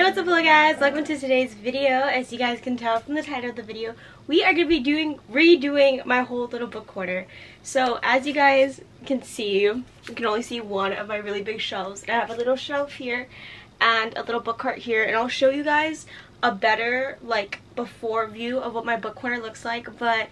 Yo, what's up, hello guys, welcome to today's video. As you guys can tell from the title of the video, we are going to be redoing my whole little book corner. So as you guys can see, you can only see one of my really big shelves. I have a little shelf here and a little book cart here, and I'll show you guys a better like before view of what my book corner looks like. But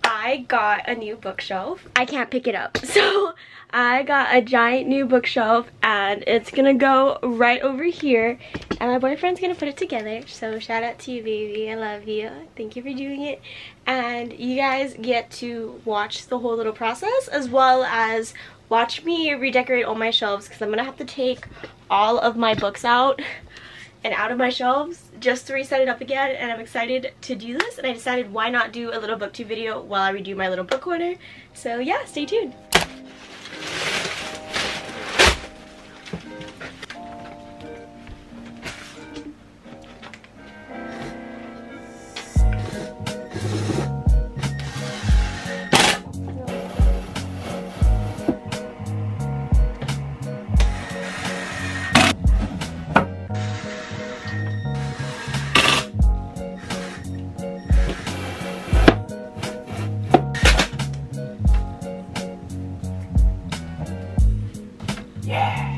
I got a new bookshelf. I can't pick it up, so I got a giant new bookshelf and it's gonna go right over here, and my boyfriend's gonna put it together. So shout out to you, baby, I love you, thank you for doing it. And you guys get to watch the whole little process as well as watch me redecorate all my shelves, because I'm gonna have to take all of my books out of my shelves just to reset it up again, and I'm excited to do this. And I decided, why not do a little booktube video while I redo my little book corner. So yeah, stay tuned. Yeah.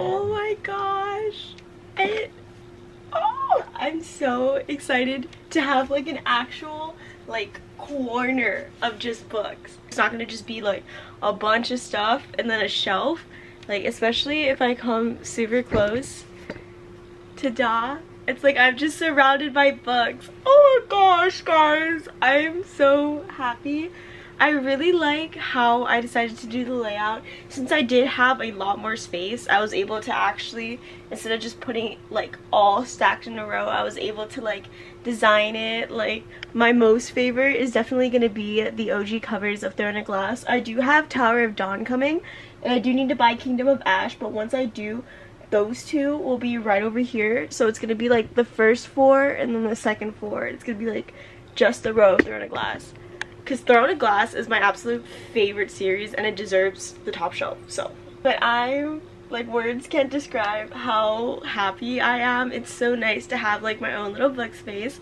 Oh my gosh, I'm so excited to have like an actual like corner of just books. It's not gonna just be like a bunch of stuff and then a shelf, like especially if I come super close to Da. It's like I'm just surrounded by books. Oh my gosh, guys, I'm so happy. I really like how I decided to do the layout. Since I did have a lot more space, I was able to actually, instead of just putting like all stacked in a row, I was able to like design it. Like my most favorite is definitely going to be the OG covers of Throne of Glass. I do have Tower of Dawn coming, and I do need to buy Kingdom of Ash, but once I do, those two will be right over here. So it's going to be like the first four and then the second four. It's going to be like just a row of Throne of Glass, because Throne of Glass is my absolute favorite series and it deserves the top shelf. So, but I'm like, words can't describe how happy I am. It's so nice to have like my own little book space.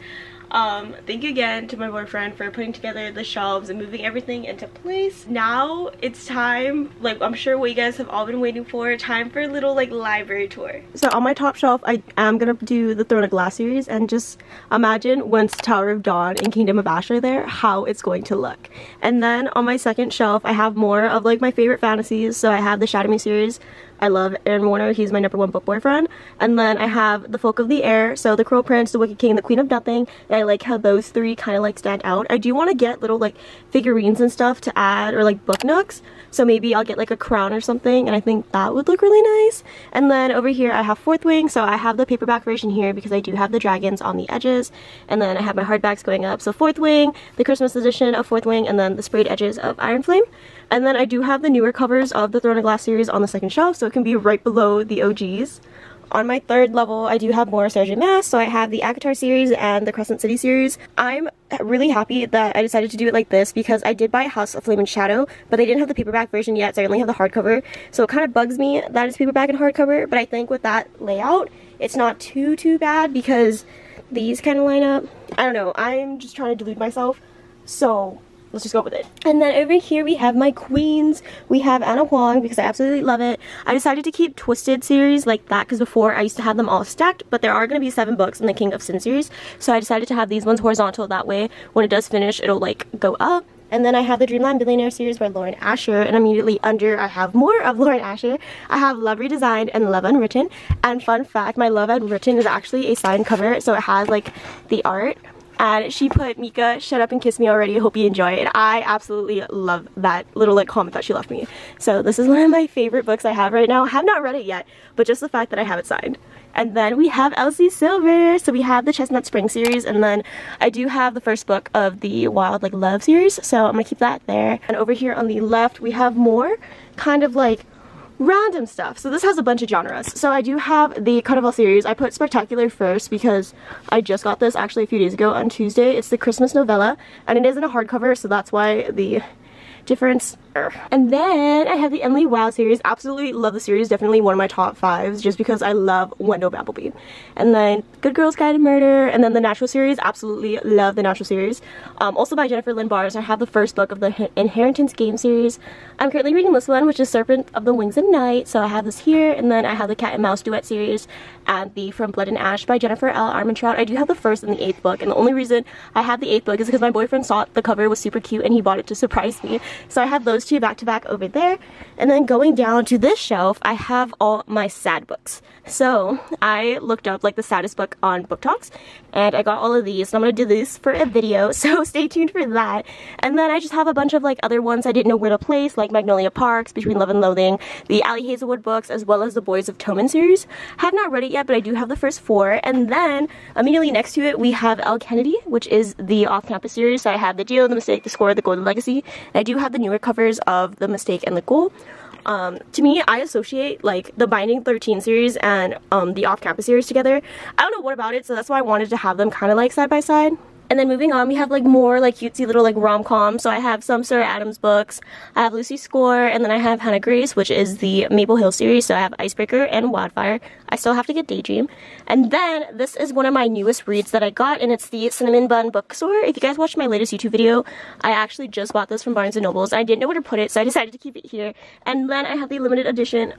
Thank you again to my boyfriend for putting together the shelves and moving everything into place. Now it's time, like I'm sure what you guys have all been waiting for, time for a little like library tour. So on my top shelf, I am gonna do the Throne of Glass series, and just imagine once Tower of Dawn and Kingdom of Ash are there, how it's going to look. And then on my second shelf, I have more of like my favorite fantasies. So I have the Shadow Me series. I love Aaron Warner, he's my #1 book boyfriend. And then I have the Folk of the Air, so the Crow Prince, the Wicked King, the Queen of Nothing. And I like how those three kind of like stand out. I do want to get little like figurines and stuff to add, or like book nooks. So maybe I'll get like a crown or something, and I think that would look really nice. And then over here I have Fourth Wing, so I have the paperback version here because I do have the dragons on the edges. And then I have my hardbacks going up. So Fourth Wing, the Christmas edition of Fourth Wing, and then the sprayed edges of Iron Flame. And then I do have the newer covers of the Throne of Glass series on the second shelf, so it can be right below the OGs. on my third level, I do have more Sergeant Mass, so I have the Akatar series and the Crescent City series. I'm really happy that I decided to do it like this because I did buy House of Flame and Shadow, but they didn't have the paperback version yet, so I only have the hardcover. So it kind of bugs me that it's paperback and hardcover, but I think with that layout, it's not too bad because these kind of line up. I don't know, I'm just trying to delude myself, so let's just go with it. And then over here we have my queens. We have Anna Huang because I absolutely love it. I decided to keep Twisted series like that because before I used to have them all stacked, but there are going to be 7 books in the King of Sin series, so I decided to have these ones horizontal. That way when it does finish, it'll like go up. And then I have the Dreamland Billionaire series by Lauren Asher, and immediately under I have more of Lauren Asher. I have Love Redesigned and Love Unwritten. And fun fact, my Love Unwritten is actually a signed cover, so it has like the art. And she put, Mika, shut up and kiss me already, I hope you enjoy it. And I absolutely love that little like comment that she left me. So this is one of my favorite books I have right now. I have not read it yet, but just the fact that I have it signed. And then we have Elsie Silver. So we have the Chestnut Spring series, and then I do have the first book of the Wild like Love series, so I'm gonna keep that there. And over here on the left we have more kind of like random stuff. So this has a bunch of genres. So I do have the Carnival series. I put Spectacular first because I just got this actually a few days ago on Tuesday. It's the Christmas novella, and it is in a hardcover, so that's why the difference. And then I have the Emily Wow series. Absolutely love the series. Definitely one of my top 5s just because I love Wendell Appleby. And then Good Girls Guide to Murder, and then the Natural series. Absolutely love the Natural series. Also by Jennifer Lynn Barnes. I have the first book of the Inheritance Game series. I'm currently reading this one, which is Serpent of the Wings of Night. So I have this here, and then I have the Cat and Mouse Duet series and the From Blood and Ash by Jennifer L. Armentrout. I do have the 1st and the 8th book, and the only reason I have the 8th book is because my boyfriend saw the cover was super cute and he bought it to surprise me. So I have those 2 back to back over there. And then going down to this shelf, I have all my sad books. So I looked up like the saddest book on Book Talks, and I got all of these, and I'm gonna do this for a video, so stay tuned for that. And then I just have a bunch of like other ones I didn't know where to place, like Magnolia Parks, Between Love and Loathing, the Allie Hazelwood books, as well as the Boys of Toman series. Have not read it yet, but I do have the first 4. And then immediately next to it we have Elle Kennedy, which is the off-campus series. So I have the Deal, the Mistake, the Score, the Golden Legacy, and I do have the newer covers of the Mistake and the Goal. To me, I associate like the Binding 13 series and the off-campus series together. I don't know what about it, so that's why I wanted to have them kind of like side by side. And then moving on, we have like more like cutesy little like rom-com. So I have some Sarah Adams books, I have Lucy Score, and then I have Hannah Grace, which is the Maple Hill series. So I have Icebreaker and Wildfire. I still have to get Daydream. And then this is one of my newest reads that I got, and it's the Cinnamon Bun Bookstore. If you guys watched my latest YouTube video, I actually just bought this from Barnes & Nobles. I didn't know where to put it, so I decided to keep it here. And then I have the limited edition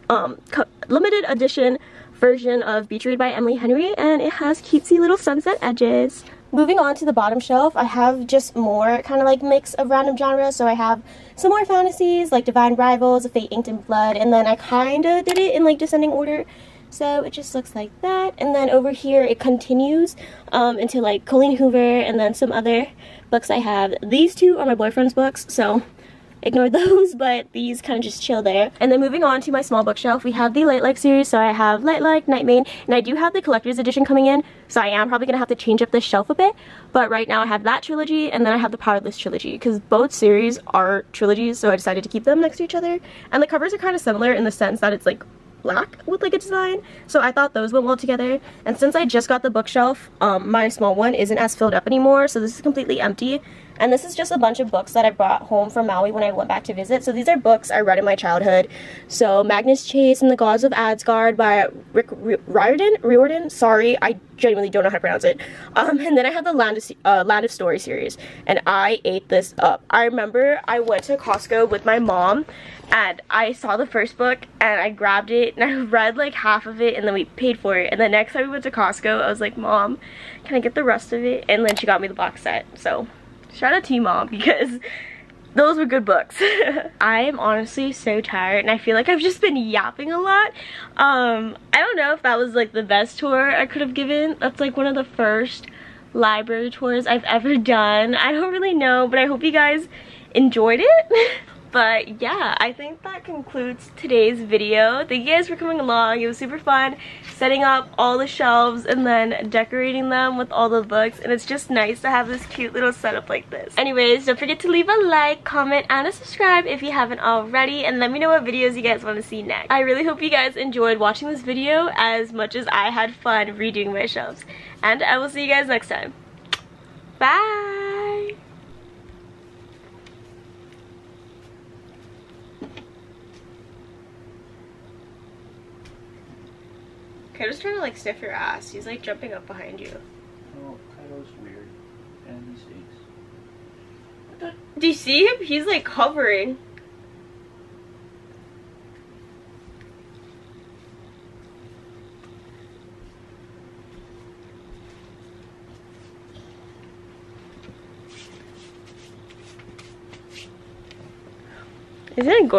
version of Beach Read by Emily Henry, and it has cutesy little sunset edges. Moving on to the bottom shelf, I have just more kind of like mix of random genres. So I have some more fantasies like Divine Rivals, A Fate Inked in Blood, and then I kind of did it in like descending order. So it just looks like that. And then over here it continues into like Colleen Hoover and then some other books I have. These 2 are my boyfriend's books, so ignore those, but these kind of just chill there. And then moving on to my small bookshelf, we have the Light Like series. So I have Light Like, Nightmane, and I do have the collector's edition coming in, so I am probably gonna have to change up this shelf a bit. But right now I have that trilogy, and then I have the Powerless trilogy, because both series are trilogies, so I decided to keep them next to each other. And the covers are kind of similar in the sense that it's like black with like a design, so I thought those went well together. And since I just got the bookshelf, my small one isn't as filled up anymore, so this is completely empty. And this is just a bunch of books that I brought home from Maui when I went back to visit. So these are books I read in my childhood. So Magnus Chase and the Gods of Asgard by Rick Riordan. Sorry, I genuinely don't know how to pronounce it. And then I have the Land of Story series, and I ate this up. I remember I went to Costco with my mom, and I saw the first book, and I grabbed it, and I read like half of it, and then we paid for it. And the next time we went to Costco, I was like, Mom, can I get the rest of it? And then she got me the box set. So shout out to you, Mom, because those were good books. I am honestly so tired, and I feel like I've just been yapping a lot. I don't know if that was like the best tour I could have given. That's like one of the first library tours I've ever done. I don't really know, but I hope you guys enjoyed it. But yeah, I think that concludes today's video. Thank you guys for coming along. It was super fun setting up all the shelves and then decorating them with all the books, and it's just nice to have this cute little setup like this. Anyways, don't forget to leave a like, comment, and a subscribe if you haven't already, and let me know what videos you guys want to see next. I really hope you guys enjoyed watching this video as much as I had fun redoing my shelves, and I will see you guys next time. Bye! Kaido's trying to like sniff your ass. He's like jumping up behind you. Oh, Kaido's weird. And he stinks. Do you see him? He's like hovering. Isn't it gorgeous?